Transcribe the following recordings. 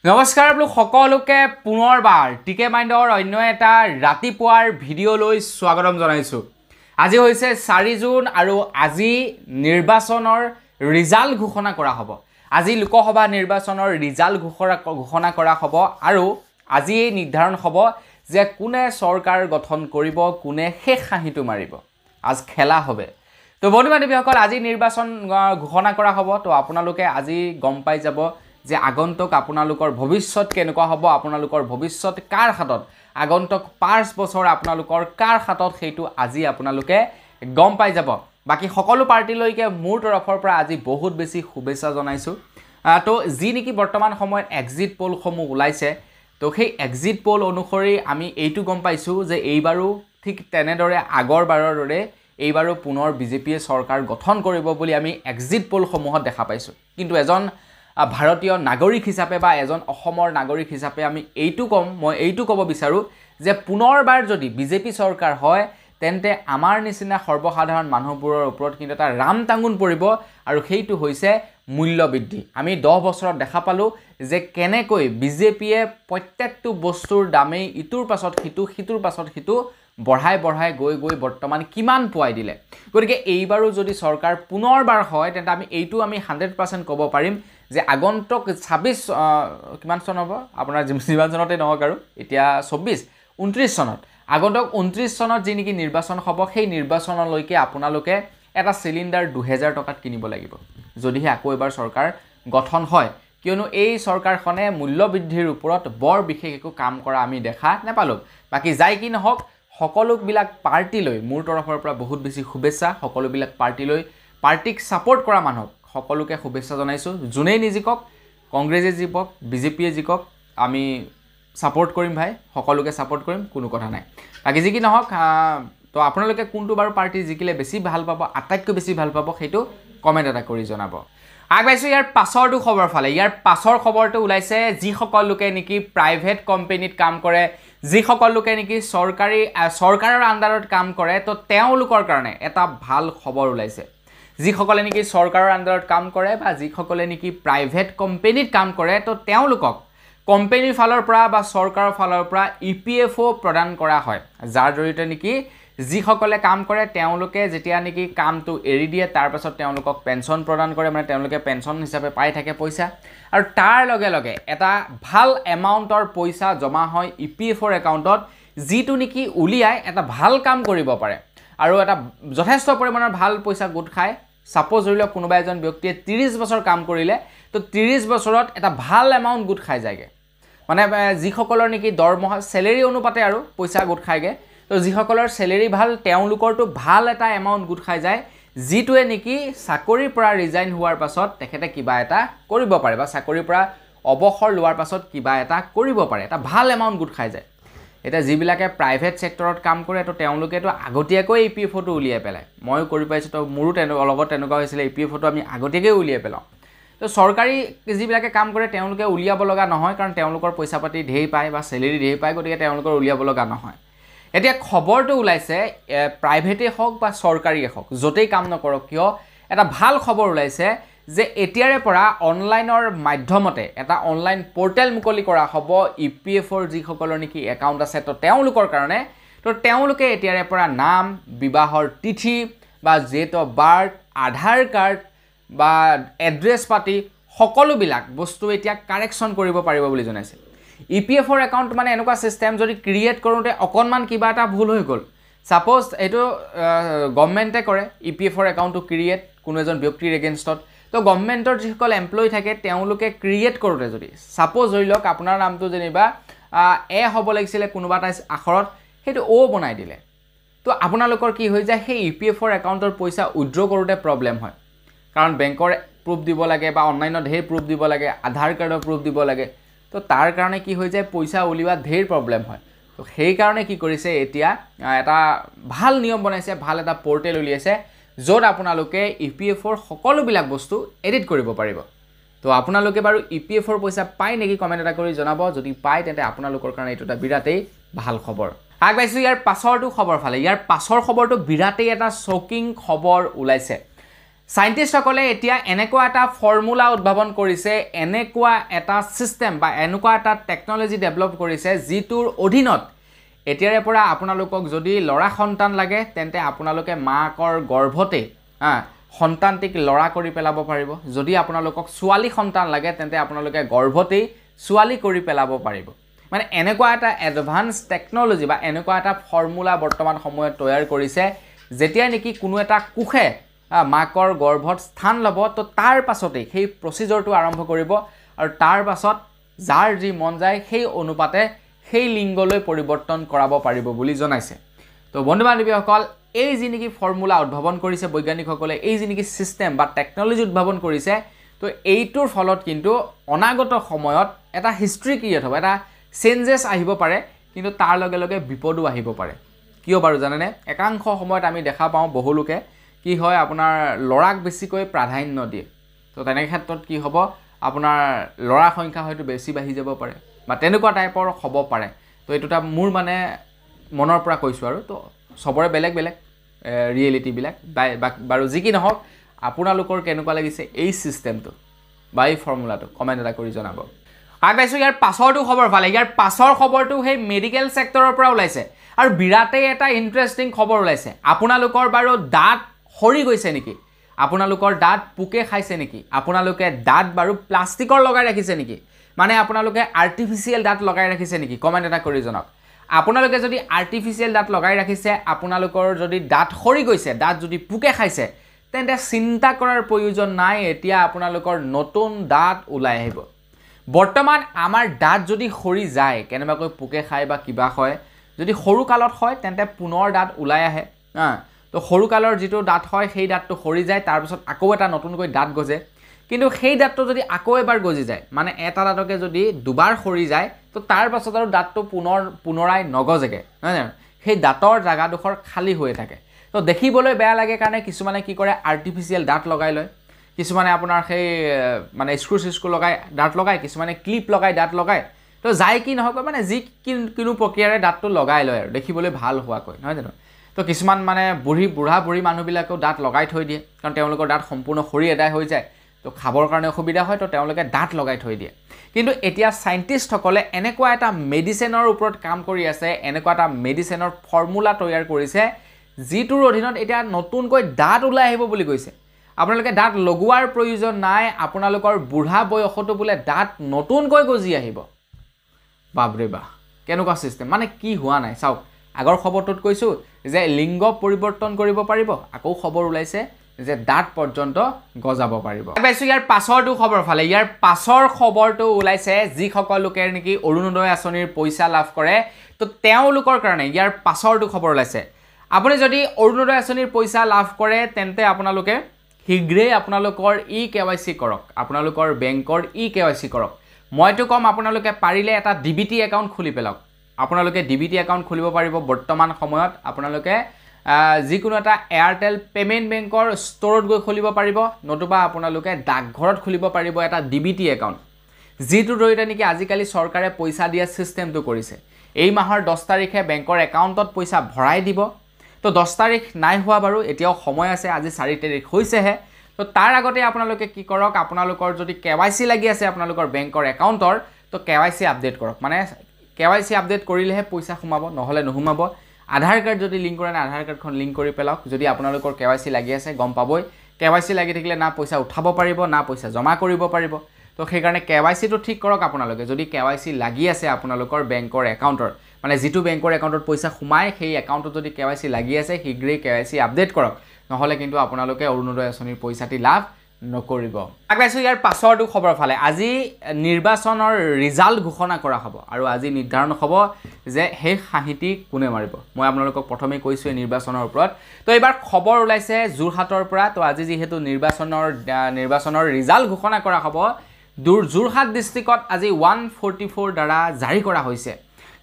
নমস্কাৰ আপোনালোক সকলোকে পুনৰবাৰ টিকে মাইণ্ডৰ অন্য এটা ৰাতিপুৱাৰ ভিডিঅ'লৈ স্বাগতম জনাইছোঁ। আজি হৈছে 4 জুন আৰু আজি নিৰ্বাচনৰ ৰিজাল্ট ঘোষণা কৰা হ'ব। আজি লোকসভা নিৰ্বাচনৰ ৰিজাল্ট ঘোষণা কৰা হ'ব আৰু আজি নিৰ্ধাৰণ হ'ব যে কোনে চৰকাৰ গঠন কৰিব, কোনে শেষ হাঁহিটো মাৰিব। আজ খেলা হবে। তো বন্ধু বান্ধৱীসকল, আজি নিৰ্বাচন ঘোষণা কৰা হ'ব। তো আপোনালোকে আজি গম পাই যাব যে আগন্তুক আপোনালোকৰ ভৱিষ্যত কেনেকুৱা হ'ব, আপোনালোকৰ ভৱিষ্যত কাৰ হাতত, আগন্তুক 5 বছৰ আপোনালোকৰ কাৰ হাতত, সেইটো আজি আপোনালোকে গম পাই যাব। বাকি সকলো পাৰ্টিলৈকে মোৰ তৰফৰ পৰা আজি বহুত বেছি শুভেচ্ছা জনাইছোঁ। তো যি নেকি বৰ্তমান সময়ত এক্সিট পোলসমূহ ওলাইছে, তো সেই এক্সিট পোল অনুসৰি আমি এইটো গম পাইছোঁ যে এইবাৰো ঠিক তেনেদৰে আগৰবাৰৰ দৰে এইবাৰো পুনৰ বিজেপিয়ে চৰকাৰ গঠন কৰিব বুলি আমি এক্সিট পোলসমূহত দেখা পাইছোঁ। কিন্তু এজন ভাৰতীয় নাগৰিক হিচাপে বা এজন অসমৰ নাগৰিক হিচাপে আমি মই এইটো ক'ব বিচাৰোঁ যে পুনৰবাৰ যদি বিজেপি চৰকাৰ হয় তেন্তে আমাৰ নিচিনা সৰ্বসাধাৰণ মানুহবোৰৰ ওপৰত কিন্তু এটা ৰামটাঙোন পৰিব আৰু সেইটো হৈছে মূল্য বৃদ্ধি। আমি 10 বছৰত দেখা পালোঁ যে কেনেকৈ বিজেপিয়ে প্ৰত্যেকটো বস্তুৰ দামেই ইটোৰ পাছত সিটোৰ পাছত সিটো বঢ়াই গৈ বৰ্তমান কিমান পোৱাই দিলে। গতিকে এইবাৰো যদি চৰকাৰ পুনৰবাৰ হয় তেন্তে আমি 100% ক'ব পাৰিম যে আগন্তুক 26 কিমান চন হ'ব আপোনাৰ যিমান চনতে নহওক আৰু এতিয়া 29 চনত আগন্তুক 29 চনত যি নেকি নিৰ্বাচন হ'ব, সেই নিৰ্বাচনলৈকে আপোনালোকে এটা চিলিণ্ডাৰ 2000 টকাত কিনিব লাগিব যদিহে আকৌ এবাৰ চৰকাৰ গঠন হয়। কিয়নো এই চৰকাৰখনে মূল্য বৃদ্ধিৰ ওপৰত বৰ বিশেষ একো কাম কৰা আমি দেখা নাপালোঁ। বাকী যাই কি নহওক, সকলোবিলাক পাৰ্টিলৈ মোৰ তৰফৰ পৰা বহুত বেছি শুভেচ্ছা। সকলোবিলাক পাৰ্টিক ছাপোৰ্ট কৰা মানুহক সকলোকে শুভেচ্ছা জনাইছোঁ। যোনেই নিজিকক, কংগ্ৰেছে জিকক, বিজেপিয়ে জিকক, আমি ছাপোৰ্ট কৰিম ভাই, সকলোকে ছাপোৰ্ট কৰিম, কোনো কথা নাই। বাকী যি কি নহওক, তো আপোনালোকে কোনটো বাৰু পাৰ্টি জিকিলে বেছি ভাল পাব, আটাইতকৈ বেছি ভাল পাব, সেইটো কমেণ্ট এটা কৰি জনাব। আগবাঢ়িছোঁ ইয়াৰ পাছৰটো খবৰ ফালে। ইয়াৰ পাছৰ খবৰটো ওলাইছে যিসকল লোকে নেকি প্ৰাইভেট কোম্পানীত কাম কৰে, যিসকল লোকে নেকি চৰকাৰৰ আণ্ডাৰত কাম কৰে, তো তেওঁলোকৰ কাৰণে এটা ভাল খবৰ ওলাইছে। যিসকলে নেকি চৰকাৰৰ আণ্ডাৰত কাম কৰে বা যিসকলে নেকি প্ৰাইভেট কোম্পানীত কাম কৰে, তো তেওঁলোকক কোম্পানীৰ ফালৰ পৰা বা চৰকাৰৰ ফালৰ পৰা EPFO প্ৰদান কৰা হয়, যাৰ জৰিয়তে নেকি যিসকলে কাম কৰে তেওঁলোকে যেতিয়া নেকি কামটো এৰি দিয়ে তাৰপাছত তেওঁলোকক পেঞ্চন প্ৰদান কৰে, মানে তেওঁলোকে পেঞ্চন হিচাপে পাই থাকে পইচা, আৰু তাৰ লগে লগে এটা ভাল এমাউণ্টৰ পইচা জমা হয় EPFOৰ একাউণ্টত, যিটো নেকি উলিয়াই এটা ভাল কাম কৰিব পাৰে আৰু এটা যথেষ্ট পৰিমাণৰ ভাল পইচা গোট খায়। ছাপোজ ধৰি লওক কোনোবা এজন ব্যক্তিয়ে 30 বছৰ কাম কৰিলে, তো 30 বছৰত এটা ভাল এমাউণ্ট গোট খাই যায়গৈ। মানে যিসকলৰ নেকি দৰমহা চেলেৰি অনুপাতে আৰু পইচা গোট খায়গৈ, তো যিসকলৰ চেলেৰি ভাল তেওঁলোকৰতো ভাল এটা এমাউণ্ট গোট খাই যায়, যিটোৱে নেকি চাকৰিৰ পৰা ৰিজাইন হোৱাৰ পাছত তেখেতে কিবা এটা কৰিব পাৰে বা চাকৰিৰ পৰা অৱসৰ লোৱাৰ পাছত কিবা এটা কৰিব পাৰে, এটা ভাল এমাউণ্ট গোট খাই যায়। এতিয়া যিবিলাকে প্ৰাইভেট ছেক্টৰত কাম কৰে, তো তেওঁলোকেতো আগতীয়াকৈ EPFOটো উলিয়াই পেলায়। ময়ো কৰি পাইছোঁ, তো মোৰো লগত তেনেকুৱা হৈছিলে, EPFOটো আমি আগতীয়াকৈ উলিয়াই পেলাওঁ। তো চৰকাৰী যিবিলাকে কাম কৰে তেওঁলোকে উলিয়াব লগা নহয়, কাৰণ তেওঁলোকৰ পইচা পাতি ঢেৰ পায় বা চেলেৰি ঢেৰ পায়, গতিকে তেওঁলোকৰ উলিয়াব লগা নহয়। এতিয়া খবৰটো ওলাইছে প্ৰাইভেটেই হওক বা চৰকাৰীয়ে হওক, য'তেই কাম নকৰক কিয়, এটা ভাল খবৰ ওলাইছে যে এতিয়াৰে পৰা অনলাইনৰ মাধ্যমতে এটা অনলাইন পৰ্টেল মুকলি কৰা হ'ব EPFOৰ যিসকলৰ নেকি একাউণ্ট আছে, তো তেওঁলোকৰ কাৰণে। তো তেওঁলোকে এতিয়াৰে পৰা নাম, বিবাহৰ তিথি বা date of birth, Aadhaar card বা এড্ৰেছ পাতি সকলোবিলাক বস্তু এতিয়া কাৰেকশ্যন কৰিব পাৰিব বুলি জনাইছে। EPFOৰ একাউণ্ট মানে এনেকুৱা ছিষ্টেম, যদি ক্ৰিয়েট কৰোঁতে অকণমান কিবা এটা ভুল হৈ গ'ল, ছাপ'জ এইটো গভৰ্ণমেণ্টে কৰে EPFOৰ একাউণ্টটো ক্ৰিয়েট কোনো এজন ব্যক্তিৰ এগেইনষ্টত, তো গভৰ্ণমেণ্টৰ যিসকল এমপ্লয়ী থাকে তেওঁলোকে ক্ৰিয়েট কৰোঁতে যদি ছাপ'জ ধৰি লওক আপোনাৰ নামটো যেনিবা এ হ'ব লাগিছিলে কোনোবা এটা আখৰত, সেইটো O বনাই দিলে, তো আপোনালোকৰ কি হৈ যায়, সেই EPFOৰ একাউণ্টৰ পইচা উইথড্ৰ কৰোঁতে প্ৰব্লেম হয়। কাৰণ বেংকৰ প্ৰুফ দিব লাগে বা অনলাইনত ঢেৰ প্ৰুফ দিব লাগে, আধাৰ কাৰ্ডৰ প্ৰুফ দিব লাগে, তো তাৰ কাৰণে কি হৈ যায়, পইচা উলিওৱাত ঢেৰ প্ৰব্লেম হয়। তো সেইকাৰণে কি কৰিছে, এতিয়া এটা ভাল নিয়ম বনাইছে, ভাল এটা পৰ্টেল উলিয়াইছে, য'ত আপোনালোকে EPFOৰ সকলোবিলাক বস্তু এডিট কৰিব পাৰিব। তো আপোনালোকে বাৰু EPFOৰ পইচা পায় নেকি কমেণ্ট এটা কৰি জনাব। যদি পায় তেন্তে আপোনালোকৰ কাৰণে এইটো এটা বিৰাটেই ভাল খবৰ। আগবাঢ়িছোঁ ইয়াৰ পাছৰটো খবৰ ফালে। ইয়াৰ পাছৰ খবৰটো বিৰাটেই এটা শ্বকিং খবৰ ওলাইছে। সাইন্টিষ্টসকলে এতিয়া এনেকুৱা এটা ফৰ্মুলা উদ্ভাৱন কৰিছে, এনেকুৱা এটা সিস্টেম বা এনেকুৱা এটা টেকনলজি ডেভেলপ কৰিছে যিটোৰ অধীনত এতিয়াৰে পৰা আপোনালোকক যদি ল'ৰা সন্তান লাগে তেন্তে আপোনালোকে মাকৰ গৰ্ভতে সন্তানটিক ল'ৰা কৰি পেলাব পাৰিব। যদি আপোনালোকক ছোৱালী সন্তান লাগে তেন্তে আপোনালোকে গৰ্ভতেই ছোৱালী কৰি পেলাব পাৰিব। মানে এনেকুৱা এটা এডভান্স টেকনলজি বা এনেকুৱা এটা ফৰ্মুলা বৰ্তমান সময়ত তৈয়াৰ কৰিছে, যেতিয়া নেকি কোনো এটা কোষে মাকৰ গৰ্ভত স্থান ল'ব তো তাৰ পাছতেই সেই প্ৰচিজৰটো আৰম্ভ কৰিব আৰু তাৰ পাছত যাৰ যি মন যায় সেই অনুপাতে সেই লিংগলৈ পৰিৱৰ্তন কৰাব পাৰিব বুলি জনাইছে। তো বন্ধু বান্ধৱীসকল, এই যি নেকি ফৰ্মুলা উদ্ভাৱন কৰিছে বৈজ্ঞানিকসকলে, এই যি নেকি সিস্টেম বা টেকনলজি উদ্ভাৱন কৰিছে, তো এইটোৰ ফলত কিন্তু অনাগত সময়ত এটা হিষ্ট্ৰী ক্ৰিয়েট হ'ব, এটা চেঞ্জেছ আহিব পাৰে, কিন্তু তাৰ লগে লগে বিপদো আহিব পাৰে। কিয় বাৰু জানেনে? একাংশ সময়ত আমি দেখা পাওঁ বহু লোকে কি হয়, আপোনাৰ ল'ৰাক বেছিকৈ প্ৰাধান্য দিয়ে। তো তেনে ক্ষেত্ৰত কি হ'ব, আপোনাৰ ল'ৰাৰ সংখ্যা হয়তো বেছি বাঢ়ি যাব পাৰে বা তেনেকুৱা টাইপৰ হ'ব পাৰে। তো এইটো এটা মোৰ মানে মনৰ পৰা কৈছোঁ আৰু। তো চবৰে বেলেগ বেলেগ ৰিয়েলিটিবিলাক বাৰু যি কি নহওক, আপোনালোকৰ কেনেকুৱা লাগিছে এই ছিষ্টেমটো বা এই ফৰ্মুলাটো কমেণ্ট এটা কৰি জনাব। পাইছোঁ ইয়াৰ পাছৰটো খবৰ ফালে, ইয়াৰ পাছৰ খবৰটো সেই মেডিকেল ছেক্টৰৰ পৰা ওলাইছে আৰু বিৰাটেই এটা ইণ্টাৰেষ্টিং খবৰ ওলাইছে। আপোনালোকৰ বাৰু দাঁত সৰি গৈছে নেকি? আপোনালোকৰ দাঁত পোকে খাইছে নেকি? আপোনালোকে দাঁত বাৰু প্লাষ্টিকৰ লগাই ৰাখিছে নেকি? মানে আপোনালোকে আৰ্টিফিচিয়েল দাঁত লগাই ৰাখিছে নেকি? কমেণ্ট এটা কৰি জনাওক। আপোনালোকে যদি আৰ্টিফিচিয়েল দাঁত লগাই ৰাখিছে, আপোনালোকৰ যদি দাঁত সৰি গৈছে, দাঁত যদি পোকে খাইছে, তেন্তে চিন্তা কৰাৰ প্ৰয়োজন নাই। এতিয়া আপোনালোকৰ নতুন দাঁত ওলাই আহিব। বৰ্তমান আমাৰ দাঁত যদি সৰি যায়, কেনেবাকৈ পোকে খায় বা কিবা হয়, যদি সৰু কালত হয় তেন্তে পুনৰ দাঁত ওলাই আহে। তো সৰু কালৰ যিটো দাঁত হয় সেই দাঁতটো সৰি যায়, তাৰপিছত আকৌ এটা নতুনকৈ দাঁত গজে। কিন্তু সেই দাঁতটো যদি আকৌ এবাৰ গজি যায়, মানে এটা দাঁতকে যদি দুবাৰ সৰি যায়, তো তাৰ পাছত আৰু দাঁতটো পুনৰাই নগজেগে, নহয় জানো? সেই দাঁতৰ জেগাডোখৰ খালী হৈ থাকে। তো দেখিবলৈ বেয়া লাগে কাৰণে কিছুমানে কি কৰে, আৰ্টিফিচিয়েল দাঁত লগাই লয়। কিছুমানে আপোনাৰ সেই মানে স্ক্ৰু লগাই দাঁত লগায়, কিছুমানে ক্লিপ লগাই দাঁত লগায়। তো যাই কি নহওক মানে যি কিনো প্ৰক্ৰিয়াৰে দাঁতটো লগাই লয় আৰু দেখিবলৈ ভাল হোৱাকৈ, নহয় জানো? তো কিছুমান মানে বুঢ়া বুঢ়ী মানুহবিলাকেও দাঁত লগাই থৈ দিয়ে, কাৰণ তেওঁলোকৰ দাঁত সম্পূৰ্ণ সৰি এদায় হৈ যায়। তো খাবৰ কাৰণে অসুবিধা হয়, তো তেওঁলোকে দাঁত লগাই থৈ দিয়ে। কিন্তু এতিয়া চাইণ্টিষ্টসকলে এনেকুৱা এটা মেডিচিনৰ ওপৰত কাম কৰি আছে, এনেকুৱা এটা মেডিচিনৰ ফৰ্মুলা তৈয়াৰ কৰিছে যিটোৰ অধীনত এতিয়া নতুনকৈ দাঁত ওলাই আহিব বুলি কৈছে। আপোনালোকে দাঁত লগোৱাৰ প্ৰয়োজন নাই, আপোনালোকৰ বুঢ়া বয়সতো বোলে দাঁত নতুনকৈ গজি আহিব। বাপৰে বাহ, কেনেকুৱা ছিষ্টেম! মানে কি হোৱা নাই চাওক, আগৰ খবৰটোত কৈছোঁ যে লিংগ পৰিৱৰ্তন কৰিব পাৰিব, আকৌ খবৰ ওলাইছে যে দাঁত পৰ্যন্ত গজাব পাৰিব। পাইছোঁ ইয়াৰ পাছৰটো খবৰ ফালে, ইয়াৰ পাছৰ খবৰটো ওলাইছে যিসকল লোকে নেকি অৰুণোদয় আঁচনিৰ পইচা লাভ কৰে, তো তেওঁলোকৰ কাৰণে ইয়াৰ পাছৰটো খবৰ ওলাইছে। আপুনি যদি অৰুণোদয় আঁচনিৰ পইচা লাভ কৰে তেন্তে আপোনালোকে শীঘ্ৰেই আপোনালোকৰ KYC কৰক, আপোনালোকৰ বেংকৰ KYC কৰক। মইতো ক'ম আপোনালোকে পাৰিলে এটা DBT একাউণ্ট খুলি পেলাওক। আপোনালোকে DBT একাউণ্ট খুলিব পাৰিব বৰ্তমান সময়ত। আপোনালোকে যিকোনো এটা এয়াৰটেল পে'মেণ্ট বেংকৰ ষ্ট'ৰত গৈ খুলিব পাৰিব, নতুবা আপোনালোকে ডাকঘৰত খুলিব পাৰিব এটা DBT একাউণ্ট, যিটোৰ জৰিয়তে নেকি আজিকালি চৰকাৰে পইচা দিয়া ছিষ্টেমটো কৰিছে। এই মাহৰ 10 তাৰিখে বেংকৰ একাউণ্টত পইচা ভৰাই দিব। তো 10 তাৰিখ নাই হোৱা বাৰু, এতিয়াও সময় আছে, আজি 4 তাৰিখ হৈছেহে। তো তাৰ আগতে আপোনালোকে কি কৰক, আপোনালোকৰ যদি KYC লাগি আছে আপোনালোকৰ বেংকৰ একাউণ্টৰ, তো KYC আপডেট কৰক। মানে KYC আপডেট কৰিলেহে পইচা সোমাব, নহ'লে নোসোমাব। আধাৰ কাৰ্ড যদি লিংক কৰে নাই, আধাৰ কাৰ্ডখন লিংক কৰি পেলাওক। যদি আপোনালোকৰ KYC লাগি আছে গম পাবই, KYC লাগি থাকিলে না পইচা উঠাব পাৰিব না পইচা জমা কৰিব পাৰিব। তো সেইকাৰণে KYCটো ঠিক কৰক আপোনালোকে। যদি KYC লাগি আছে আপোনালোকৰ বেংকৰ একাউণ্টৰ, মানে যিটো বেংকৰ একাউণ্টত পইচা সোমায় সেই একাউণ্টত যদি KYC লাগি আছে, শীঘ্ৰেই KYC আপডেট কৰক, নহ'লে কিন্তু আপোনালোকে অৰুণোদয় আঁচনিৰ পইচাটি লাভ নকৰিব। আগবাইছোঁ ইয়াৰ পাছৰটো খবৰ ফালে। আজি নিৰ্বাচনৰ ৰিজাল্ট ঘোষণা কৰা হ'ব আৰু আজি নিৰ্ধাৰণ হ'ব যে সেই হাঁহিটি কোনে মাৰিব। মই আপোনালোকক প্ৰথমেই কৈছোঁ এই নিৰ্বাচনৰ ওপৰত। তো এইবাৰ খবৰ ওলাইছে যোৰহাটৰ পৰা। তো আজি যিহেতু নিৰ্বাচনৰ ৰিজাল্ট ঘোষণা কৰা হ'ব, যোৰহাট ডিষ্ট্ৰিক্টত আজি 144 দ্বাৰা জাৰি কৰা হৈছে,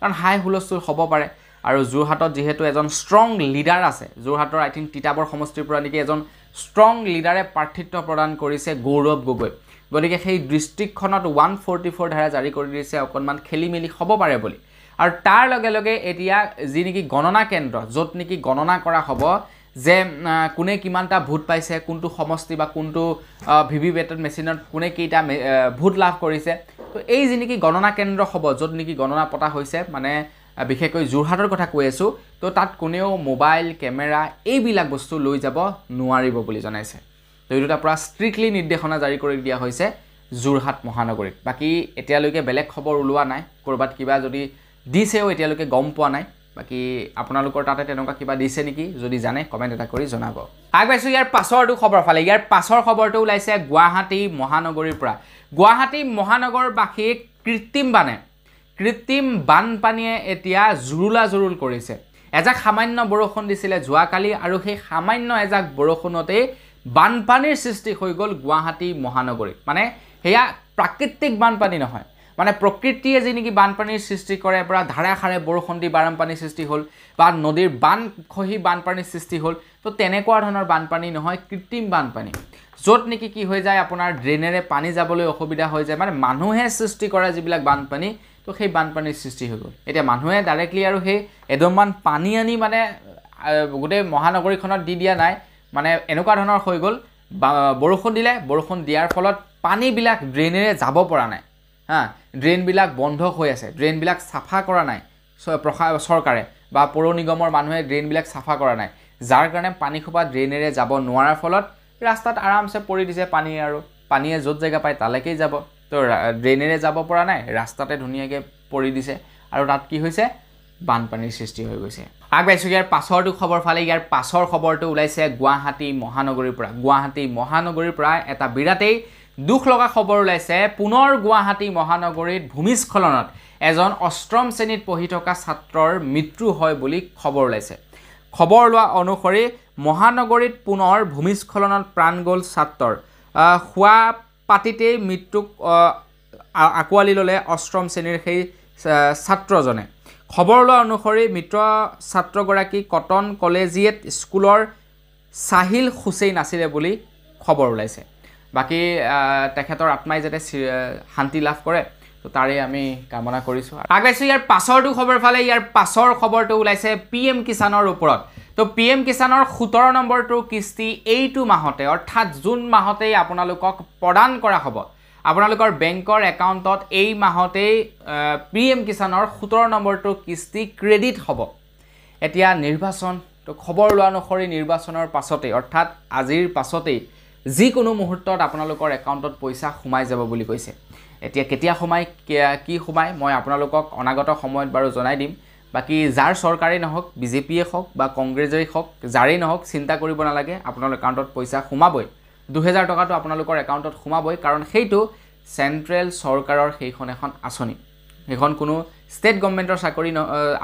কাৰণ হাই হুলস্থুল হ'ব পাৰে। আৰু যোৰহাটত যিহেতু এজন ষ্ট্ৰং লিডাৰ আছে, যোৰহাটৰ আই থিংক তিতাবৰ সমষ্টিৰ পৰা নেকি এজন ষ্ট্ৰং লিডাৰে প্ৰাৰ্থিত্ব প্ৰদান কৰিছে গৌৰৱ গগৈ। গতিকে সেই ডিষ্ট্ৰিক্টখনত 144 ধাৰা জাৰি কৰি দিছে, অকণমান খেলি মেলি হ'ব পাৰে বুলি। আৰু তাৰ লগে লগে এতিয়া যি নেকি গণনা কেন্দ্ৰ, য'ত নেকি গণনা কৰা হ'ব, যে কোনে কিমানটা ভোট পাইছে, কোনটো সমষ্টি বা কোনটো ভিভিপেটেড মেচিনত কোনে কেইটা ভোট লাভ কৰিছে। তো এই যি নেকি গণনা কেন্দ্ৰ হ'ব, য'ত নেকি গণনা পতা হৈছে, মানে বিশেষকৈ যোৰহাটৰ কথা কৈ আছোঁ, তো তাত কোনেও মোবাইল কেমেৰা এইবিলাক বস্তু লৈ যাব নোৱাৰিব বুলি জনাইছে। তো এইটো এটা পূৰা ষ্ট্ৰিক্টলি নিৰ্দেশনা জাৰি কৰি দিয়া হৈছে যোৰহাট মহানগৰীত। বাকী এতিয়ালৈকে বেলেগ খবৰ ওলোৱা নাই, ক'ৰবাত কিবা যদি দিছেও এতিয়ালৈকে গম পোৱা নাই। বাকী আপোনালোকৰ তাতে তেনেকুৱা কিবা দিছে নেকি, যদি জানে কমেণ্ট এটা কৰি জনাব। আগবাঢ়িছোঁ ইয়াৰ পাছৰটো খবৰ ফালে। ইয়াৰ পাছৰ খবৰটো ওলাইছে গুৱাহাটী মহানগৰীৰ পৰা। গুৱাহাটী মহানগৰবাসীক কৃত্ৰিম বানপানীয়ে এতিয়া জুৰুল কৰিছে। এজাক সামান্য বৰষুণ দিছিলে যোৱাকালি, আৰু সেই সামান্য এজাক বৰষুণতেই বানপানীৰ সৃষ্টি হৈ গ'ল গুৱাহাটী মহানগৰীত। মানে সেয়া প্ৰাকৃতিক বানপানী নহয়, মানে প্ৰকৃতিয়ে যি নেকি বানপানীৰ সৃষ্টি কৰে, পৰা ধাৰাসাৰে বৰষুণ দি বানপানীৰ সৃষ্টি হ'ল বা নদীৰ বান খহি বানপানীৰ সৃষ্টি হ'ল। তো তেনেকুৱা ধৰণৰ বানপানী নহয়, কৃত্ৰিম বানপানী, য'ত নেকি কি হৈ যায় আপোনাৰ ড্ৰেইনেৰে পানী যাবলৈ অসুবিধা হৈ যায়, মানে মানুহে সৃষ্টি কৰা যিবিলাক বানপানী, তো সেই বানপানীৰ সৃষ্টি হৈ গ'ল। এতিয়া মানুহে ডাইৰেক্টলি আৰু সেই এদমমান পানী আনি মানে গোটেই মহানগৰীখনত দি দিয়া নাই, মানে এনেকুৱা ধৰণৰ হৈ গ'ল, বৰষুণ দিলে, বৰষুণ দিয়াৰ ফলত পানীবিলাক ড্ৰেইনেৰে যাব পৰা নাই। ড্ৰেইনবিলাক বন্ধ হৈ আছে, ড্ৰেইনবিলাক চাফা কৰা নাই চৰকাৰে বা পৌৰ নিগমৰ মানুহে ড্ৰেইনবিলাক চাফা কৰা নাই, যাৰ কাৰণে পানীখোপা ড্ৰেইনেৰে যাব নোৱাৰাৰ ফলত ৰাস্তাত আৰামছে পৰি দিছে পানী, আৰু পানীয়ে য'ত জেগা পায় তালৈকেই যাব। তো ড্ৰেইনেৰে যাব পৰা নাই, ৰাস্তাতে ধুনীয়াকৈ পৰি দিছে, আৰু তাত কি হৈছে বানপানীৰ সৃষ্টি হৈ গৈছে। আগবাঢ়িছোঁ ইয়াৰ পাছৰটো খবৰ ফালে। ইয়াৰ পাছৰ খবৰটো ওলাইছে গুৱাহাটী মহানগৰীৰ পৰা। গুৱাহাটী মহানগৰীৰ পৰা এটা বিৰাটেই দুখ লগা খবৰ ওলাইছে। পুনৰ গুৱাহাটী মহানগৰীত ভূমিস্খলনত এজন অষ্টম শ্ৰেণীত পঢ়ি থকা ছাত্ৰৰ মৃত্যু হয় বুলি খবৰ ওলাইছে। খবৰ লোৱা অনুসৰি মহানগৰীত পুনৰ ভূমিস্খলনত প্ৰাণ গ'ল ছাত্ৰৰ। শোৱা পাতিতেই মৃত্যুক আঁকোৱালি ল'লে অষ্টম শ্ৰেণীৰ সেই ছাত্ৰজনে। খবৰ লোৱা অনুসৰি মৃত ছাত্ৰগৰাকী কটন কলেজিয়েট স্কুলৰ চাহিল হুছেইন আছিলে বুলি খবৰ ওলাইছে। বাকী তেখেতৰ আত্মাই যাতে শান্তি লাভ কৰে, তো তাৰে আমি কামনা কৰিছোঁ। আগবাঢ়িছোঁ ইয়াৰ পাছৰটো খবৰ ফালে। ইয়াৰ পাছৰ খবৰটো ওলাইছে PM কিষাণৰ ওপৰত। তো PM কিষাণৰ 17 নম্বৰটো কিস্তি এইটো মাহতে, অৰ্থাৎ জুন মাহতেই আপোনালোকক প্ৰদান কৰা হ'ব। আপোনালোকৰ বেংকৰ একাউণ্টত এই মাহতেই PM কিষাণৰ 17 নম্বৰটো কিস্তি ক্ৰেডিট হ'ব। এতিয়া নিৰ্বাচন, তো খবৰ লোৱা অনুসৰি নিৰ্বাচনৰ পাছতেই, অৰ্থাৎ আজিৰ পাছতেই যিকোনো মুহূৰ্তত আপোনালোকৰ একাউণ্টত পইচা সোমাই যাব বুলি কৈছে। এতিয়া কেতিয়া সোমাই, কি সোমাই, মই আপোনালোকক অনাগত সময়ত বাৰু জনাই দিম। বাকী যাৰ চৰকাৰেই নহওক, BJPয়ে হওক বা কংগ্ৰেছেই হওক, যাৰেই নহওক, চিন্তা কৰিব নালাগে, আপোনালোকৰ একাউণ্টত পইচা সোমাবই। 2000 টকাটো আপোনালোকৰ একাউণ্টত সোমাবই, কাৰণ সেইটো চেণ্ট্ৰেল চৰকাৰৰ সেইখন এখন আঁচনি। সেইখন কোনো ষ্টেট গভৰ্ণমেণ্টৰ চাকৰি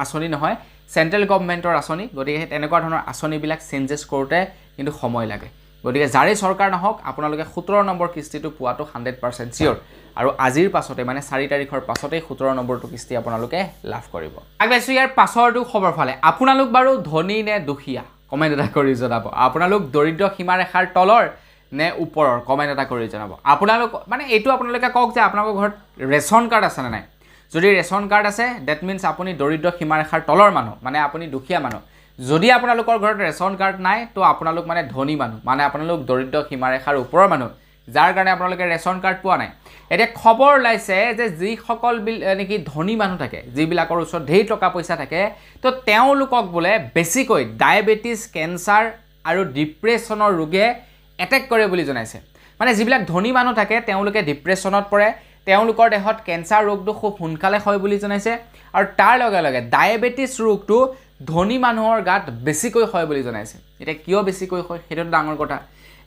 আঁচনি নহয়, চেণ্ট্ৰেল গভৰ্ণমেণ্টৰ আঁচনি। গতিকে তেনেকুৱা ধৰণৰ আঁচনিবিলাক চেঞ্জেছ কৰোঁতে কিন্তু সময় লাগে। গতিকে যাৰেই চৰকাৰ নহওক, আপোনালোকে 17 নম্বৰ কিস্তিটো পোৱাটো 100% চিয়'ৰ, আৰু আজিৰ পাছতে মানে 4 তাৰিখৰ পাছতেই 17 নম্বৰটো কিস্তি আপোনালোকে লাভ কৰিব। আগবাঢ়িছোঁ ইয়াৰ পাছৰটো খবৰ ফালে। আপোনালোক বাৰু ধনী নে দুখীয়া, কমেণ্ট এটা কৰি জনাব। আপোনালোক দৰিদ্ৰ সীমাৰেখাৰ তলৰ নে ওপৰৰ, কমেণ্ট এটা কৰি জনাব। আপোনালোক মানে এইটো আপোনালোকে কওক যে আপোনালোকৰ ঘৰত ৰেচন কাৰ্ড আছে নে নাই। যদি ৰেচন কাৰ্ড আছে, ডেট মিনছ আপুনি দৰিদ্ৰ সীমাৰেখাৰ তলৰ মানুহ, মানে আপুনি দুখীয়া মানুহ। যদি আপোনালোকৰ ঘৰত ৰেচন কাৰ্ড নাই, তো আপোনালোক মানে ধনী মানুহ, মানে আপোনালোক দৰিদ্ৰ সীমাৰেখাৰ ওপৰৰ মানুহ, যাৰ কাৰণে আপোনালোকে ৰেচন কাৰ্ড পোৱা নাই। এতিয়া খবৰ ওলাইছে যে যিসকল নেকি ধনী মানুহ থাকে, যিবিলাকৰ ওচৰত ধেৰ টকা পইচা থাকে, তো তেওঁলোকক বোলে বেছিকৈ ডায়েবেটিছ, কেঞ্চাৰ আৰু ডিপ্ৰেশ্যনৰ ৰোগে এটেক কৰে বুলি জনাইছে। মানে যিবিলাক ধনী মানুহ থাকে তেওঁলোকে ডিপ্ৰেশ্যনত পৰে, তেওঁলোকৰ দেহত কেঞ্চাৰ ৰোগটো খুব সোনকালে হয় বুলি জনাইছে, আৰু তাৰ লগে লগে ডায়েবেটিছ ৰোগটো ধনী মানুহৰ গাত বেছিকৈ হয় বুলি জনাইছে। এতিয়া কিয় বেছিকৈ হয় সেইটো ডাঙৰ কথা।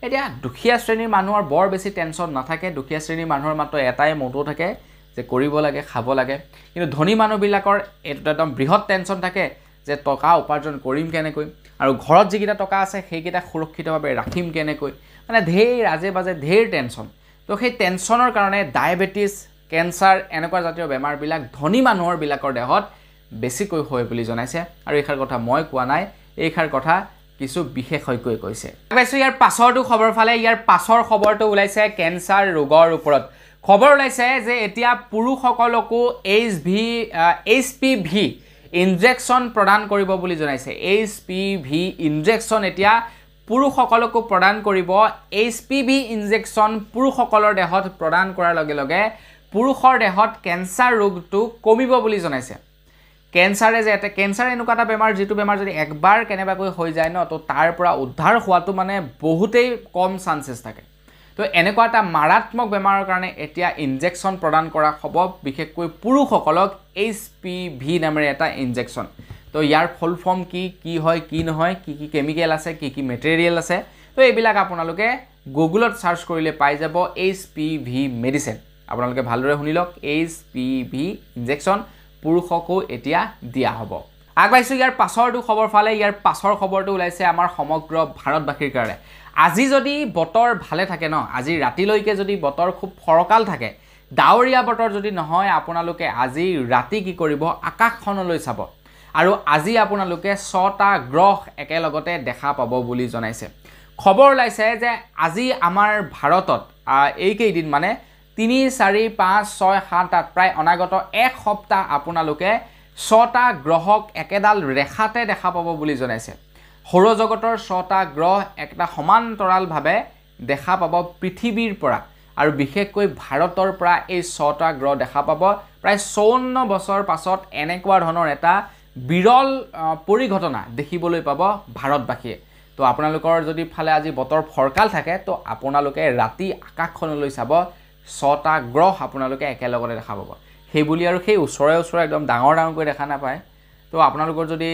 এতিয়া দুখীয়া শ্ৰেণীৰ মানুহৰ বৰ বেছি টেনশ্যন নাথাকে, দুখীয়া শ্ৰেণীৰ মানুহৰ মাত্ৰ এটাই মটো থাকে যে কৰিব লাগে, খাব লাগে। কিন্তু ধনী মানুহবিলাকৰ এইটো একদম বৃহৎ টেনশ্যন থাকে যে টকা উপাৰ্জন কৰিম কেনেকৈ, আৰু ঘৰত যিকেইটা টকা আছে সেইকেইটা সুৰক্ষিতভাৱে ৰাখিম কেনেকৈ, মানে ধেৰ আজে বাজে ধেৰ টেনশ্যন। তো সেই টেনশ্যনৰ কাৰণে ডায়েবেটিছ, কেঞ্চাৰ এনেকুৱা জাতীয় বেমাৰবিলাক ধনী মানুহৰবিলাকৰ দেহত বেছিকৈ হয় বুলি জনাইছে। আৰু এইষাৰ কথা মই কোৱা নাই, এইষাৰ কথা কিছু বিশেষজ্ঞই কৈছে। পাইছোঁ ইয়াৰ পাছৰটো খবৰ ফালে। ইয়াৰ পাছৰ খবৰটো ওলাইছে কেঞ্চাৰ ৰোগৰ ওপৰত। খবৰ ওলাইছে যে এতিয়া পুৰুষসকলকো HPV ইনজেকশ্যন প্ৰদান কৰিব বুলি জনাইছে HPV ইনজেকশ্যন এতিয়া পুৰুষসকলকো প্ৰদান কৰিব HPV ইনজেকশ্যন পুৰুষসকলৰ দেহত প্ৰদান কৰাৰ লগে লগে পুৰুষৰ দেহত কেঞ্চাৰ ৰোগটো কমিব বুলি জনাইছে কেঞ্চাৰে যে এটা কেঞ্চাৰ এনেকুৱা এটা বেমাৰ যিটো বেমাৰ যদি একবাৰ কেনেবাকৈ হৈ যায় ন তো তাৰ পৰা উদ্ধাৰ হোৱাটো মানে বহুতেই কম চান্সেছ থাকে তো এনেকুৱা এটা মাৰাত্মক বেমাৰৰ কাৰণে এতিয়া ইনজেকশ্যন প্ৰদান কৰা হ'ব বিশেষকৈ পুৰুষসকলক HPV নামেৰে এটা ইনজেকশ্যন তো ইয়াৰ ফুল ফৰ্ম কি হয় কি নহয় কি কেমিকেল আছে কি মেটেৰিয়েল আছে তো এইবিলাক আপোনালোকে গুগলত সাৰ্চ কৰিলে পাই যাব HPV মেডিচিন আপোনালোকে ভালদৰে শুনি লওক HPV ইনজেকশ্যন পুৰুষকো এতিয়া দিয়া হ'ব আগবাইছো ইয়াৰ পাছৰটো খবৰ ফালে ইয়াৰ পাছৰ খবৰটো ওলাইছে আমাৰ সমগ্ৰ ভাৰতবাসীৰ কাৰণে আজি যদি বতৰ ভালে থাকে ন আজি ৰাতিলৈকে যদি বতৰ খুব ফৰকাল থাকে ডাৱৰীয়া বতৰ যদি নহয় আপোনালোকে আজি ৰাতি কি কৰিব আকাশখনলৈ চাব আৰু আজি আপোনালোকে 6টা গ্ৰহ একেলগতে দেখা পাব বুলি জনাইছে খবৰ ওলাইছে যে আজি আমাৰ ভাৰতত এই কেইদিন মানে 3 4 5 6 7 8 প্ৰায় অনাগত এক সপ্তাহ আপোনালোকে 6টা গ্ৰহক একেডাল ৰেখাতে দেখা পাব বুলি জনাইছে সৌৰজগতৰ 6টা গ্ৰহ একটা সমান্তৰালভাৱে দেখা পাব পৃথিৱীৰ পৰা আৰু বিশেষকৈ ভাৰতৰ পৰা এই 6টা গ্ৰহ দেখা পাব প্ৰায় 54 বছৰ পাছত এনেকুৱা ধৰণৰ এটা বিৰল পৰিঘটনা দেখিবলৈ পাব ভাৰতবাসীয়ে তো আপোনালোকৰ যদি ফালে আজি বতৰ ফৰকাল থাকে তো আপোনালোকে ৰাতি আকাশখনলৈ চাব 6টা গ্ৰহ আপোনালোকে একেলগতে দেখা পাব সেই বুলি আৰু সেই ওচৰে একদম ডাঙৰ কৰি দেখা নাপায় তো আপোনালোকৰ যদি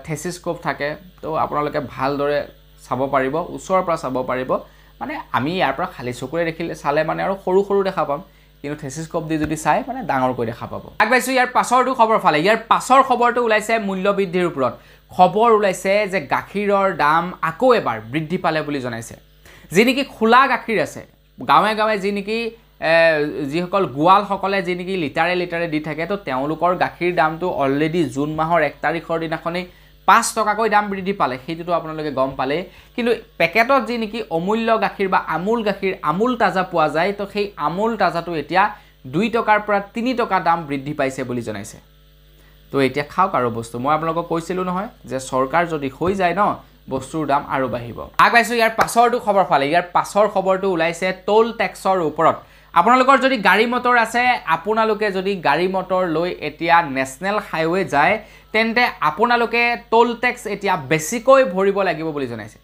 থেচিস্কোপ থাকে তো আপোনালোকে ভালদৰে চাব পাৰিব ওচৰৰ পৰা চাব পাৰিব মানে আমি ইয়াৰ পৰা খালি চকুৰে দেখিলে চালে মানে আৰু সৰু দেখা পাম কিন্তু থেচিস্কোপ দি যদি চাই মানে ডাঙৰ কৰি দেখা পাব আগবাইছো ইয়াৰ পাছৰটো খবৰ ফালে ইয়াৰ পাছৰ খবৰটো ওলাইছে মূল্য বৃদ্ধিৰ ওপৰত খবৰ ওলাইছে যে গাখীৰৰ দাম আকৌ এবাৰ বৃদ্ধি পালে বুলি জনাইছে যি নেকি খোলা গাখীৰ আছে গাঁৱে যি নেকি যিসকল গোৱালসকলে যি নেকি লিটাৰে দি থাকে তো তেওঁলোকৰ গাখীৰ দামটো অলৰেডি জুন মাহৰ 1 তাৰিখৰ দিনাখনেই 5 টকাকৈ দাম বৃদ্ধি পালে সেইটোতো আপোনালোকে গম পালে কিন্তু পেকেটত যি নেকি অমূল্য গাখীৰ বা আমুল তাজা পোৱা যায় তো সেই আমুল তাজাটো এতিয়া 2 টকাৰ পৰা 3 টকা দাম বৃদ্ধি পাইছে বুলি জনাইছে তো এতিয়া খাওক আৰু বস্তু মই আপোনালোকক কৈছিলো নহয় যে চৰকাৰ যদি হৈ যায় ন বস্তুৰ দাম আৰু বাঢ়িব আগবাইছো ইয়াৰ পাছৰটো খবৰ ফালে ইয়াৰ পাছৰ খবৰটো ওলাইছে টোল টেক্সৰ ওপৰত আপোনালোকৰ যদি গাড়ী মটৰ আছে আপোনালোকে যদি গাড়ী মটৰ লৈ এতিয়া নেশনেল হাইৱে যায় তেন্তে আপোনালোকে টোল টেক্স এতিয়া বেছিকৈ ভৰিব লাগিব বুলি জনাইছে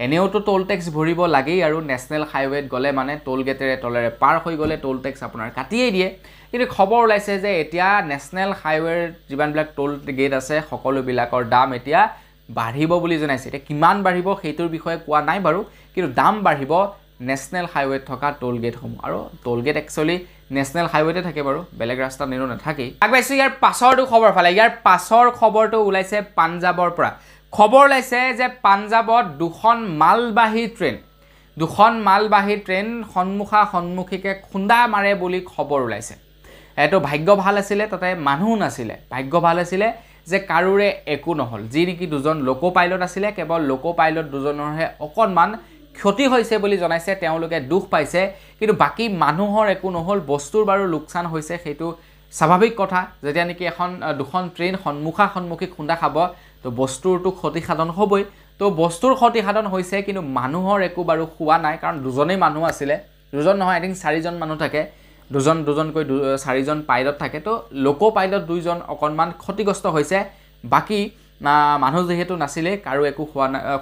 এনেওতো টোল টেক্স ভৰিব লাগেই আৰু নেশনেল হাইৱেত গলে মানে টোল গেটেৰে তলেৰে পাৰ হৈ গলে টোল টেক্স আপোনাৰ কাটিয়ে দিয়ে কিন্তু খবৰ ওলাইছে যে এতিয়া নেশনেল হাইৱেৰ যিমানবিলাক টোল গেট আছে সকলোবিলাকৰ দাম এতিয়া বাঢ়িব বুলি জনাইছে এতিয়া কিমান বাঢ়িব সেইটোৰ বিষয়ে কোৱা নাই বাৰু কিন্তু দাম বাঢ়িব নেশনেল হাইৱে থকা টোল গেট সমূহ আৰু টোল গেট একচুয়ালি নেশনেল হাইৱেতে থাকে বাৰু বেলেগ ৰাস্তা নেনো নাথাকে আগবাইছো ইয়াৰ পাছৰটো খবৰ ফালে ইয়াৰ পাছৰ খবৰটো ওলাইছে পাঞ্জাবৰ পৰা খবৰ ওলাইছে যে পাঞ্জাবত দুখন মালবাহী ট্ৰেইন সন্মুখীকে খুন্দা মাৰে বুলি খবৰ ওলাইছে এটো ভাগ্য ভাল আছিল তাতে মানুহ নাছিলে ভাগ্য ভাল আছিল যে কাৰোৰে একো নহল যি নেকি দুজন লোকো পাইলট আছিল কেৱল লোকো পাইলট দুজনৰহে অকনমান ক্ষতি হৈছে বুলি জনাইছে তেওঁলোকে দুখ পাইছে কিন্তু বাকি মানুহৰ একো নহল বস্তুৰ বাৰু লোকসান হৈছে সেইটো স্বাভাৱিক কথা যেতিয়া নেকি দুখন ট্ৰেইন সন্মুখী খুন্দা খাব তো বস্তুৰটো ক্ষতি সাধন হ'বই তো বস্তুৰ ক্ষতি সাধন হৈছে কিন্তু মানুহৰ একো বাৰু হোৱা নাই কাৰণ দুজনেই মানুহ আছিল দুজন নহয় আই থিংক 4জন মানুহ থাকে দুজনকৈ 4জন পাইলট থাকে তো লোকো পাইলট দুইজন অকনমান ক্ষতিগ্ৰস্ত হৈছে বাকি মানুহ যেহেতু নাছিলে কাৰো একো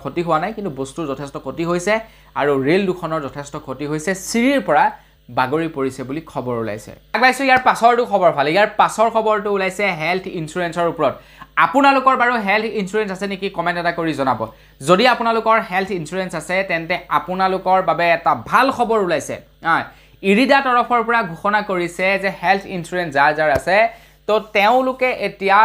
ক্ষতি হোৱা নাই কিন্তু বস্তুৰ যথেষ্ট ক্ষতি হৈছে আৰু ৰেল দুখনৰ যথেষ্ট ক্ষতি হৈছে চিৰিৰ পৰা বাগৰি পৰিছে বুলি খবৰ ওলাইছে আগবাইছো ইয়াৰ পাছৰটো খবৰ ফালে ইয়াৰ পাছৰ খবৰটো ওলাইছে হেলথ ইন্সুৰেন্সৰ ওপৰত আপোনালোকৰ বাৰু হেলথ ইন্সুৰেন্স আছে নেকি কমেন্ট এটা কৰি জনাব যদি আপোনালোকৰ হেলথ ইন্সুৰেন্স আছে তেন্তে আপোনালোকৰ বাবে এটা ভাল খবৰ ওলাইছে ইৰিডা তৰফৰ পৰা ঘোষণা কৰিছে যে হেলথ ইন্সুৰেন্স যাৰ আছে তো তেওঁলোকে এতিয়া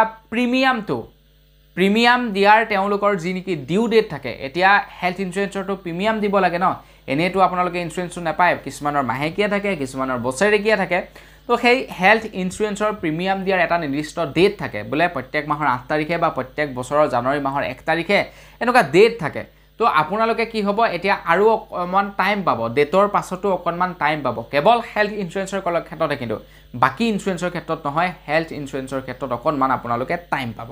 প্ৰিমিয়াম দিয়াৰ তেওঁলোকৰ যি নেকি ডিউ ডেট থাকে এতিয়া হেলথ ইন্সুৰেন্সৰটো প্ৰিমিয়াম দিব লাগে ন এনেটো আপোনালোকে ইন্সুৰেন্সটো নাপায় কিছুমানৰ মাহেকীয়া থাকে কিছুমানৰ বছৰেকীয়া থাকে তো সেই হেলথ ইন্সুৰেন্সৰ প্ৰিমিয়াম দিয়াৰ এটা নিৰ্দিষ্ট ডেট থাকে বলে প্ৰত্যেক মাহৰ 8 তাৰিখে বা প্ৰত্যেক বছৰৰ জানুৱাৰী মাহৰ 1 তাৰিখে এনেকুৱা ডেট থাকে তো আপোনালোকে কি হ'ব এতিয়া আৰু অকমান টাইম পাব ডেটৰ পাছতো অকনমান টাইম পাব কেৱল হেলথ ইন্সুৰেন্সৰ ক্ষেত্ৰতে কিন্তু বাকি ইন্সুৰেন্সৰ ক্ষেত্ৰত নহয় হেলথ ইন্সুৰেন্সৰ ক্ষেত্ৰত অকনমান আপোনালোকে টাইম পাব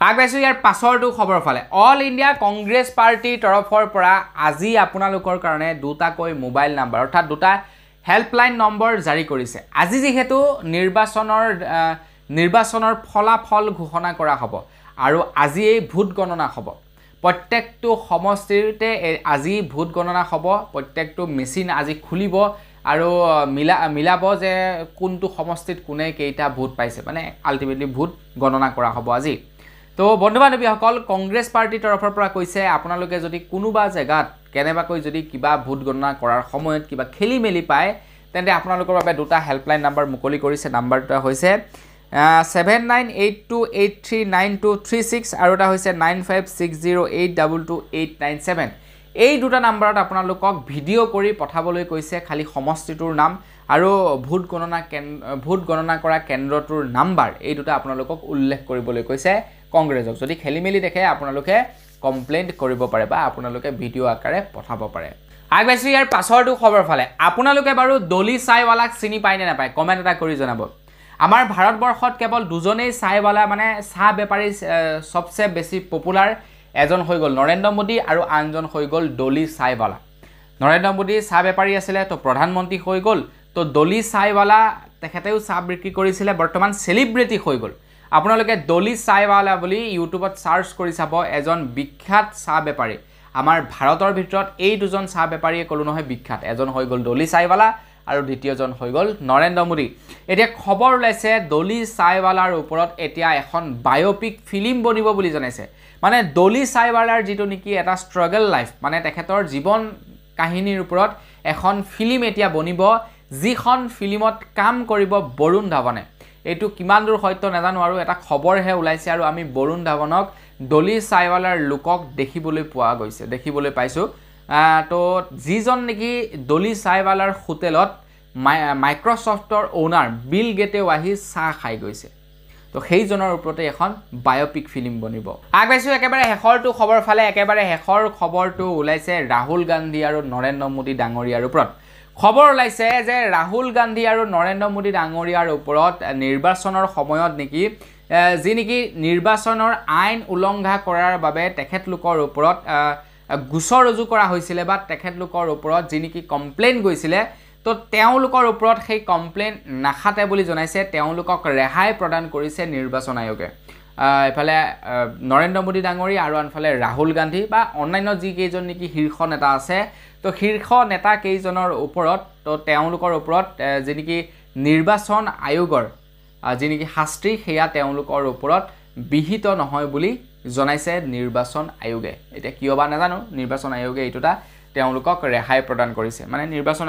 আগবাইছোঁ ইয়াৰ পাছৰটো খবৰ ফালে অল ইণ্ডিয়া কংগ্ৰেছ পাৰ্টিৰ তৰফৰ পৰা আজি আপোনালোকৰ কাৰণে দুটাকৈ মোবাইল নাম্বাৰ অৰ্থাৎ দুটা হেল্পলাইন নম্বৰ জাৰি কৰিছে আজি যেহেতু নিৰ্বাচনৰ ফলাফল ঘোষণা কৰা হ'ব আৰু আজি এই ভোট গণনা হ'ব প্ৰত্যেকটো সমষ্টিতে আজি ভোট গণনা হ'ব প্ৰত্যেকটো মেচিন আজি খুলিব আৰু মিলাব যে কোনটো সমষ্টিত কোনে কেইটা ভোট পাইছে মানে আল্টিমেটলি ভোট গণনা কৰা হ'ব আজি তো বন্ধু বান্ধৱীসকল কংগ্ৰেছ পাৰ্টিৰ তৰফৰ পৰা কৈছে আপোনালোকে যদি কোনোবা জেগাত কেনেবাকৈ যদি কিবা ভোট গণনা কৰাৰ সময়ত কিবা খেলি মেলি পায় তেন্তে আপোনালোকৰ বাবে দুটা হেল্পলাইন নাম্বাৰ মুকলি কৰিছে নাম্বাৰ দুটা হৈছে 7982839236 আৰু এটা হৈছে 9560822897 এই দুটা নাম্বাৰত আপোনালোকক ভিডিঅ' কৰি পঠাবলৈ কৈছে খালি সমষ্টিটোৰ নাম আৰু ভোট গণনা কৰা কেন্দ্ৰটোৰ নাম্বাৰ এই দুটা আপোনালোকক উল্লেখ কৰিবলৈ কৈছে কংগ্ৰেছক যদি খেলি মেলি দেখে আপোনালোকে কমপ্লেইন কৰিব পাৰে বা আপোনালোকে ভিডিঅ' আকাৰে পঠাব পাৰে আগবাইছোঁ ইয়াৰ পাছৰটো খবৰ ফালে আপোনালোকে বাৰু দলি চাইৱালাক চিনি পায় নে নাপায় কমেণ্ট এটা কৰি জনাব আমাৰ ভাৰতবৰ্ষত কেৱল দুজনেই চাইৱালা মানে চাহ বেপাৰী সবচে বেছি পপুলাৰ এজন হৈ গ'ল নৰেন্দ্ৰ মোদী আৰু আনজন হৈ গ'ল দলি চাইৱালা নৰেন্দ্ৰ মোদী চাহ বেপাৰী আছিলে তো প্ৰধানমন্ত্ৰী হৈ গ'ল তো দলি চাইৱালা তেখেতেও চাহ বিক্ৰী কৰিছিলে বৰ্তমান সেলিব্ৰিটি হৈ গ'ল আপোনালোকে দলি চাইৱালা বুলি ইউটিউবত সাৰ্চ কৰি চাব এজন বিখ্যাত চাহ বেপাৰী আমাৰ ভাৰতৰ ভিতৰত এই দুজন চাহ বেপাৰীয়ে কলো নহয় বিখ্যাত এজন হৈ গ'ল দলি চাইৱালা আৰু দ্বিতীয়জন হৈ গ'ল নৰেন্দ্ৰ মোদী এতিয়া খবৰ ওলাইছে দলি চাইৱালাৰ ওপৰত এতিয়া এখন বায়োপিক ফিল্ম বনিব বুলি জনাইছে মানে দলি চাইৱালাৰ যেটো নেকি এটা ষ্ট্ৰাগল লাইফ মানে তেখেতৰ জীৱন কাহিনীৰ ওপৰত এখন ফিল্ম এতিয়া বনিব যিখন ফিল্মত কাম কৰিব বৰুণ ধাৱনে এইটো কিমান দূৰ সত্য নাজানো আৰু এটা খবৰহে ওলাইছে আৰু আমি বৰুণ ধাৱনক দলি চাইৱালাৰ লুকক দেখিবলৈ পাইছো তো যিজন নেকি দলি চাইৱালাৰ হোটেলত মাইক্ৰসফটৰ ওনাৰ বিল গেটেও আহি চাহ খাই গৈছে তো সেইজনৰ ওপৰতে এখন বায়োপিক ফিল্ম বনিব আগবাইছোঁ একেবাৰে শেষৰটো খবৰ ফালে একেবাৰে শেষৰ খবৰটো ওলাইছে ৰাহুল গান্ধী আৰু নৰেন্দ্ৰ মোদী ডাঙৰীয়াৰ ওপৰত খবৰ ওলাইছে যে ৰাহুল গান্ধী আৰু নৰেন্দ্ৰ মোদী ডাঙৰীয়াৰ ওপৰত নিৰ্বাচনৰ সময়ত নেকি যি নেকি নিৰ্বাচনৰ আইন উলংঘা কৰাৰ বাবে তেখেতলোকৰ ওপৰত গোচৰ ৰুজু কৰা হৈছিলে বা তেখেতলোকৰ ওপৰত যি নেকি কমপ্লেইন গৈছিলে তো তেওঁলোকৰ ওপৰত সেই কমপ্লেইন নাখাতে বুলি জনাইছে তেওঁলোকক ৰেহাই প্ৰদান কৰিছে নিৰ্বাচন আয়োগে এফালে নৰেন্দ্ৰ মোদী ডাঙৰীয়া আৰু আনফালে ৰাহুল গান্ধী বা অন্যান্য যি কেইজন নেকি শীৰ্ষ নেতা আছে তো শীৰ্ষ নেতা কেইজনৰ ওপৰত তো তেওঁলোকৰ ওপৰত যি নেকি নিৰ্বাচন আয়োগৰ যি নেকি শাস্তি সেয়া তেওঁলোকৰ ওপৰত বিহিত নহয় বুলি জনাইছে নিৰ্বাচন আয়োগে এটা কিয়বা নাজানো নিৰ্বাচন আয়োগে এইটোটা তেওঁলোকক ৰেহাই প্ৰদান কৰিছে মানে নিৰ্বাচন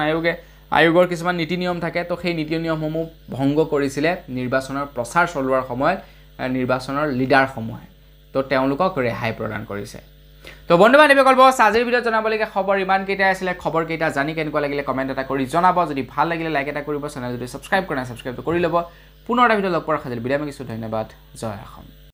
আয়োগৰ কিছুমান নীতি নিয়ম থাকে তো সেই নীতি নিয়মসমূহ ভংগ কৰিছিলে নিৰ্বাচনৰ প্ৰচাৰ চলোৱাৰ সময়ত নিৰ্বাচনৰ লিডাৰ সমূহে তো তেওঁলোকক ৰেহাই প্ৰদান কৰিছে তো বন্ধু বান্ধৱীসকল বস আজিৰ ভিডিঅ'ত জনাবলগীয়া খবৰ ইমান কেইটা আছিলে খবৰ কেইটা জানি কেনেকুৱা লাগিলে কমেণ্ট এটা কৰি জনাব যদি ভাল লাগিলে লাইক এটা কৰিব চেনেল যদি সাবস্ক্ৰাইব কৰা নাই সাবস্ক্ৰাইব কৰি ল'ব পুনৰ এটা ভিডিঅ' লগ পোৱাৰ খাজিল বিদায় মাগিছোঁ ধন্যবাদ জয় অসম